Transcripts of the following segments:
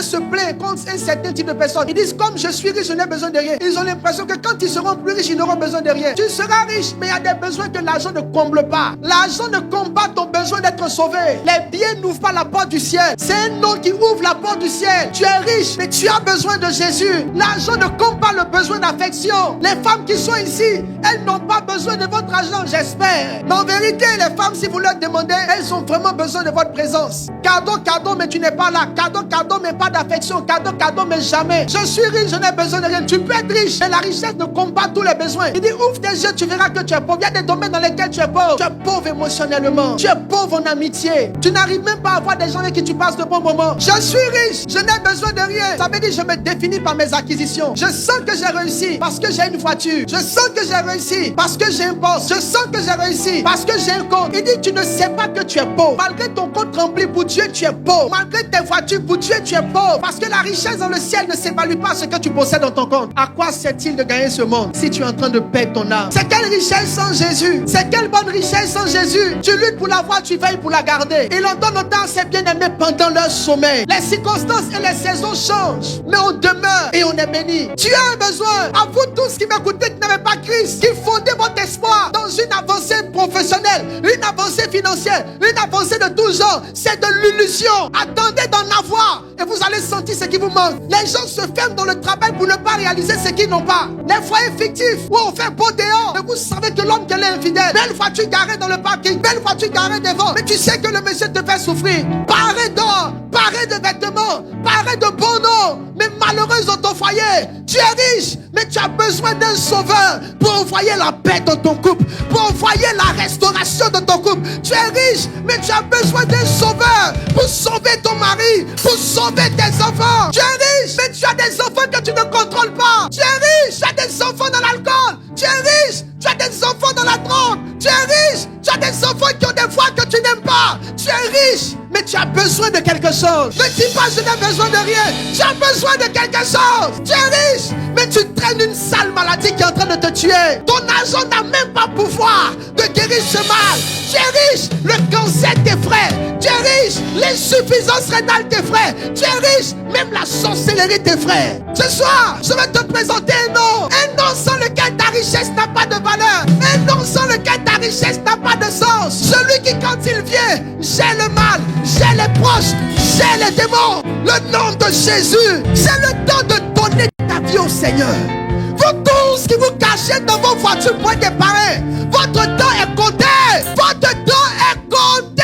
se plaignent contre un certain type de personnes. Ils disent comme je suis riche, je n'ai besoin de rien. Ils ont l'impression que quand ils seront plus riches, ils n'auront besoin de rien. Tu seras riche, mais il y a des besoins que l'argent ne comble pas. L'argent ne combat ton besoin d'être sauvé. Les biens n'ouvrent pas la porte du ciel. C'est un nom qui ouvre la porte du ciel. Tu es riche, mais tu as besoin de Jésus. L'argent ne comble pas le besoin d'affection. Les femmes qui sont ici, elles n'ont pas besoin de votre argent, j'espère. Mais en vérité, les femmes, si vous leur demandez, elles ont vraiment besoin de votre présence. Cadeau, cadeau, mais tu n'es pas là. Cadeau, cadeau, mais pas d'affection. Cadeau, cadeau, mais jamais. Je suis riche, je n'ai besoin de rien. Tu peux être riche, mais la richesse ne combat tous les besoins. Il dit, ouvre tes yeux, tu verras que tu es pauvre. Il y a des domaines dans lesquels tu es pauvre. Tu es pauvre émotionnellement. Tu es pauvre en amitié. Tu n'arrives même pas à avoir des gens avec qui tu passes de bons moments. Je suis riche, je n'ai besoin de rien. Ça veut dire, je me définis par mes acquisitions. Je sens que j'ai réussi parce que j'ai une voiture. Je sens que j'ai réussi parce que j'ai un poste. Je sens que j'ai réussi parce que j'ai un compte. Il dit, tu ne sais pas que tu es pauvre. Malgré ton compte rempli pour Dieu, tu es pauvre. Malgré tes voitures pour Dieu, tu es pauvre. Parce que la richesse dans le ciel ne s'évalue pas ce que tu possèdes dans ton compte. À quoi sert-il de gagner ce monde si tu es en train de perdre ton âme? C'est quelle richesse sans Jésus? C'est quelle bonne richesse sans Jésus? Tu luttes pour l'avoir, tu veilles pour la garder. Il en donne autant à ses bien-aimés pendant leur sommeil. Les circonstances et les saisons changent, mais on demeure et on est béni. Tu as un besoin. À vous tous qui m'écoutez, qui n'avez pas Christ, qui fondez votre espoir dans une avancée professionnelle, une avancée financière, une avancée de tout genre. C'est de l'illusion. Attendez d'en avoir et vous allez sentir ce qui vous manque. Les gens se ferment dans le travail pour ne pas réaliser ce qu'ils n'ont pas. Les foyers fictifs où on fait beau dehors, mais vous savez que l'homme qu'elle est infidèle. Belle voiture garée dans le parking, belle voiture garée devant, mais tu sais que le monsieur te fait souffrir. Paré d'or, paré de vêtements, paré de bons noms, mais malheureuse dans ton foyer. Tu es riche, mais tu as besoin d'un sauveur pour envoyer la paix dans ton couple, pour envoyer la restauration dans ton couple. Tu es riche, mais tu as besoin d'un sauveur pour sauver ton mari, pour sauver tes enfants. Tu es riche, mais tu as des enfants que tu ne contrôles pas. Tu es riche, tu as des enfants dans l'alcool. Tu es riche, tu as des enfants dans la drogue. Tu es riche, tu as des enfants qui ont des voix que tu n'aimes pas. Tu es riche, mais tu as besoin de quelque chose. Ne dis pas je n'ai besoin de rien. Tu as besoin de quelque chose. Tu es riche, mais tu traînes une sale maladie qui est en train de te tuer. Ton argent n'a même pas pouvoir de guérir ce mal. Tu es riche, le cancer t'effraie. Tu es riche, l'insuffisance rénale t'effraie. Tu es riche, même la sorcellerie t'effraie. Ce soir, je vais te présenter un nom sans lequel ta richesse n'a pas de valeur. Un nom sans lequel ta richesse n'a pas de sens. Celui qui quand il vient, j'ai le mal, j'ai les proches, j'ai les démons. Le nom de Jésus, c'est le temps de donner ta vie au Seigneur. Vous tous qui vous cachez dans vos voitures pour être des parrains, votre temps est compté. Votre temps est compté.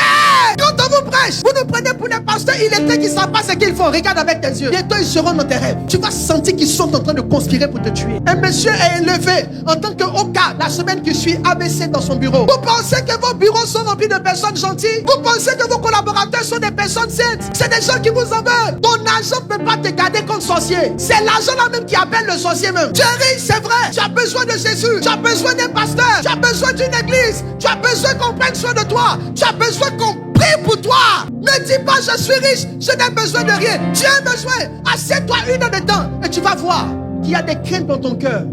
Quand on vous prêche, vous nous prenez pour des pasteurs illettrés qui ne savent pas ce qu'ils font. Regarde avec tes yeux. Bientôt ils seront dans tes rêves. Tu vas sentir qu'ils sont en train de conspirer pour te tuer. Un monsieur est élevé en tant qu'Oka la semaine qui suit ABC dans son bureau. Vous pensez que vos bureaux sont remplis de personnes gentilles? Vous pensez que vos collaborateurs sont des personnes saintes? C'est des gens qui vous en veulent. Ton argent ne peut pas te garder comme sorcier. C'est l'argent là même qui appelle le sorcier même. Tu es riche, c'est vrai. Tu as besoin de Jésus. Tu as besoin d'un pasteur. Tu as besoin d'une église. Tu as besoin qu'on prenne soin de toi. Tu as besoin qu'on prie pour toi. Ne dis pas je suis riche, je n'ai besoin de rien. Tu as besoin. Assieds-toi une heure de temps et tu vas voir qu'il y a des craintes dans ton cœur.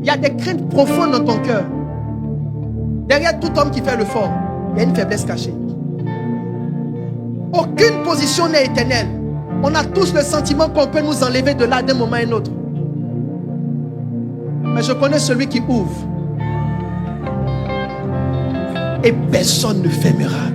Il y a des craintes profondes dans ton cœur. Derrière tout homme qui fait le fort, il y a une faiblesse cachée. Aucune position n'est éternelle. On a tous le sentiment qu'on peut nous enlever de là d'un moment à un autre. Mais je connais celui qui ouvre. Et personne ne fermera.